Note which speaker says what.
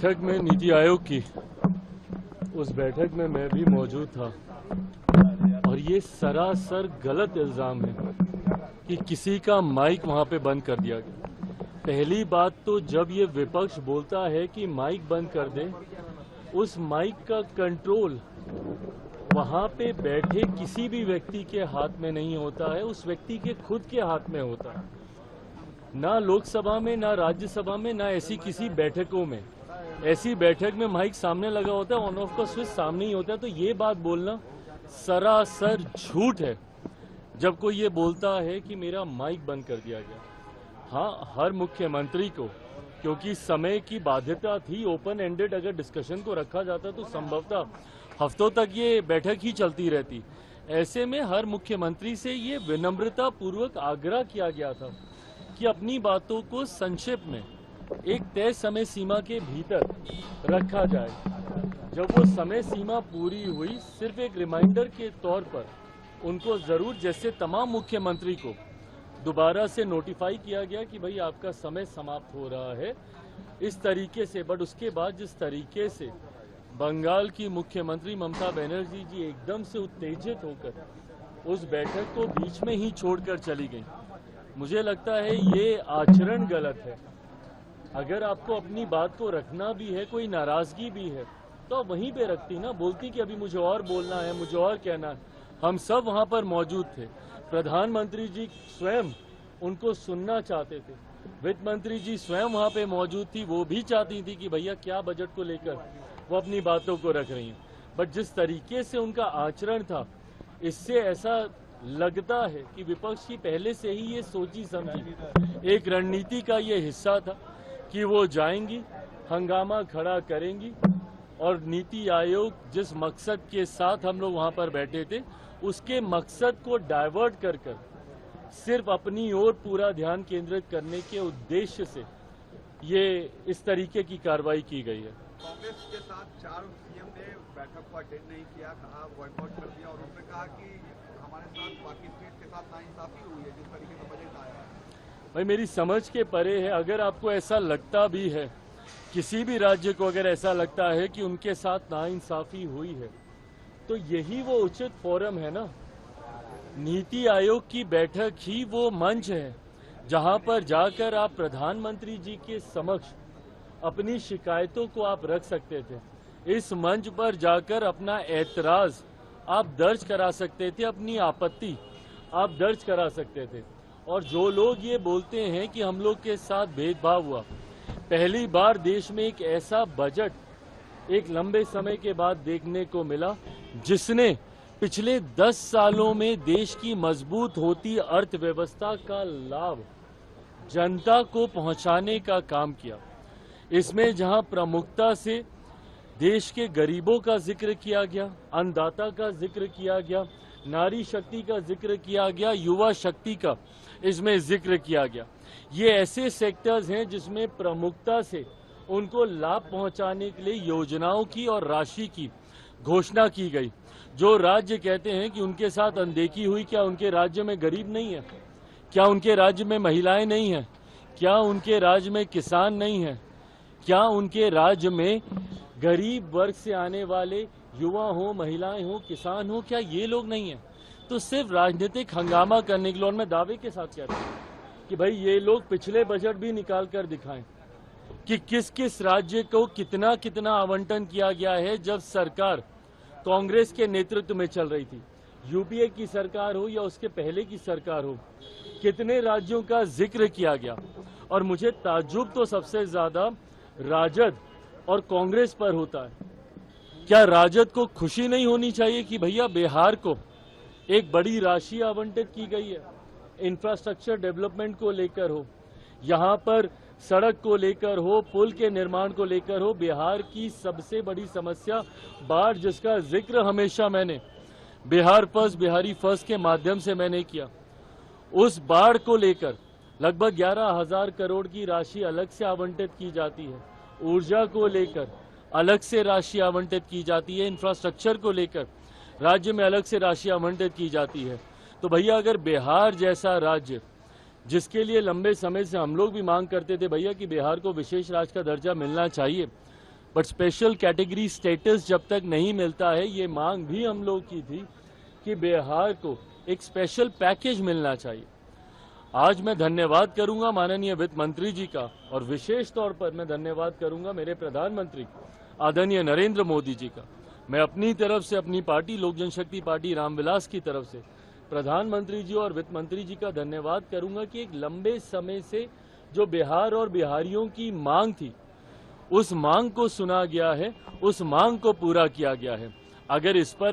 Speaker 1: बैठक में नीति आयोग की, उस बैठक में मैं भी मौजूद था और ये सरासर गलत इल्जाम है कि किसी का माइक वहां पे बंद कर दिया गया। पहली बात तो जब ये विपक्ष बोलता है कि माइक बंद कर दे, उस माइक का कंट्रोल वहां पे बैठे किसी भी व्यक्ति के हाथ में नहीं होता है, उस व्यक्ति के खुद के हाथ में होता है। ना लोकसभा में, ना राज्यसभा में, ना ऐसी किसी बैठकों में। ऐसी बैठक में माइक सामने लगा होता है, ऑन ऑफ का स्विच सामने ही होता है। तो ये बात बोलना सरासर झूठ है जब कोई ये बोलता है कि मेरा माइक बंद कर दिया गया। हाँ, हर मुख्यमंत्री को, क्योंकि समय की बाध्यता थी, ओपन एंडेड अगर डिस्कशन को रखा जाता तो संभवतः हफ्तों तक ये बैठक ही चलती रहती। ऐसे में हर मुख्यमंत्री से ये विनम्रता पूर्वक आग्रह किया गया था कि अपनी बातों को संक्षेप में एक तय समय सीमा के भीतर रखा जाए। जब वो समय सीमा पूरी हुई, सिर्फ एक रिमाइंडर के तौर पर उनको जरूर, जैसे तमाम मुख्यमंत्री को दोबारा से नोटिफाई किया गया कि भाई आपका समय समाप्त हो रहा है, इस तरीके से। बट उसके बाद जिस तरीके से बंगाल की मुख्यमंत्री ममता बनर्जी जी एकदम से उत्तेजित होकर उस बैठक को बीच में ही छोड़कर चली गई, मुझे लगता है ये आचरण गलत है। अगर आपको अपनी बात को रखना भी है, कोई नाराजगी भी है, तो आप वहीं पे रखती ना, बोलती कि अभी मुझे और बोलना है, मुझे और कहना है। हम सब वहां पर मौजूद थे। प्रधानमंत्री जी स्वयं उनको सुनना चाहते थे, वित्त मंत्री जी स्वयं वहां पे मौजूद थी, वो भी चाहती थी कि भैया क्या बजट को लेकर वो अपनी बातों को रख रही हैं। बट जिस तरीके से उनका आचरण था, इससे ऐसा लगता है कि विपक्ष की पहले से ही ये सोची समझी एक रणनीति का ये हिस्सा था कि वो जाएंगी, हंगामा खड़ा करेंगी और नीति आयोग जिस मकसद के साथ हम लोग वहां पर बैठे थे, उसके मकसद को डाइवर्ट कर सिर्फ अपनी ओर पूरा ध्यान केंद्रित करने के उद्देश्य से ये इस तरीके की कार्रवाई की गई है।
Speaker 2: कांग्रेस के साथ 4 सीएम ने बैठक को अटेंड नहीं किया, कहा बॉयकॉट कर दिया और उन्होंने कहा कि हमारे साथ बाकी स्टेट के साथ नाइंसाफी हुई है जिस तरीके से बजट आया है।
Speaker 1: भाई मेरी समझ के परे है। अगर आपको ऐसा लगता भी है, किसी भी राज्य को अगर ऐसा लगता है कि उनके साथ नाइंसाफी हुई है, तो यही वो उचित फोरम है ना। नीति आयोग की बैठक ही वो मंच है जहां पर जाकर आप प्रधानमंत्री जी के समक्ष अपनी शिकायतों को आप रख सकते थे। इस मंच पर जाकर अपना ऐतराज आप दर्ज करा सकते थे, अपनी आपत्ति आप दर्ज करा सकते थे। और जो लोग ये बोलते हैं कि हम लोग के साथ भेदभाव हुआ, पहली बार देश में एक ऐसा बजट एक लंबे समय के बाद देखने को मिला जिसने पिछले 10 सालों में देश की मजबूत होती अर्थव्यवस्था का लाभ जनता को पहुंचाने का काम किया। इसमें जहां प्रमुखता से देश के गरीबों का जिक्र किया गया, अन्नदाता का जिक्र किया गया, नारी शक्ति का जिक्र किया गया, युवा शक्ति का इसमें जिक्र किया गया। ये ऐसे सेक्टर्स हैं जिसमें प्रमुखता से उनको लाभ पहुंचाने के लिए योजनाओं की और राशि की घोषणा की गई। जो राज्य कहते हैं कि उनके साथ अनदेखी हुई, क्या उनके राज्य में गरीब नहीं है? क्या उनके राज्य में महिलाएं नहीं हैं? क्या उनके राज्य में किसान नहीं हैं? क्या उनके राज्य में गरीब वर्ग से आने वाले युवा हो, महिलाएं हो, किसान हो, क्या ये लोग नहीं हैं? तो सिर्फ राजनीतिक हंगामा करने के लिए, और मैं दावे के साथ कहता हूं कि भाई ये लोग पिछले बजट भी निकाल कर दिखाएं कि किस किस राज्य को कितना कितना आवंटन किया गया है जब सरकार कांग्रेस के नेतृत्व में चल रही थी। यूपीए की सरकार हो या उसके पहले की सरकार हो, कितने राज्यों का जिक्र किया गया। और मुझे ताज्जुब तो सबसे ज्यादा राजद और कांग्रेस पर होता है। क्या राजद को खुशी नहीं होनी चाहिए कि भैया बिहार को एक बड़ी राशि आवंटित की गई है, इंफ्रास्ट्रक्चर डेवलपमेंट को लेकर हो, यहाँ पर सड़क को लेकर हो, पुल के निर्माण को लेकर हो। बिहार की सबसे बड़ी समस्या बाढ़, जिसका जिक्र हमेशा मैंने बिहार फर्स्ट, बिहारी फर्स्ट के माध्यम से मैंने किया। उस बाढ़ को लेकर लगभग 11,000 करोड़ की राशि अलग से आवंटित की जाती है। ऊर्जा को लेकर अलग से राशि आवंटित की जाती है। इंफ्रास्ट्रक्चर को लेकर राज्य में अलग से राशि आवंटित की जाती है। तो भैया अगर बिहार जैसा राज्य, जिसके लिए लंबे समय से हम लोग भी मांग करते थे भैया कि बिहार को विशेष राज्य का दर्जा मिलना चाहिए, बट स्पेशल कैटेगरी स्टेटस जब तक नहीं मिलता है, ये मांग भी हम लोग की थी कि बिहार को एक स्पेशल पैकेज मिलना चाहिए। आज मैं धन्यवाद करूंगा माननीय वित्त मंत्री जी का, और विशेष तौर पर मैं धन्यवाद करूंगा मेरे प्रधानमंत्री आदरणीय नरेंद्र मोदी जी का। मैं अपनी तरफ से, अपनी पार्टी लोक जनशक्ति पार्टी रामविलास की तरफ से प्रधानमंत्री जी और वित्त मंत्री जी का धन्यवाद करूंगा कि एक लंबे समय से जो बिहार और बिहारियों की मांग थी, उस मांग को सुना गया है, उस मांग को पूरा किया गया है। अगर इस पर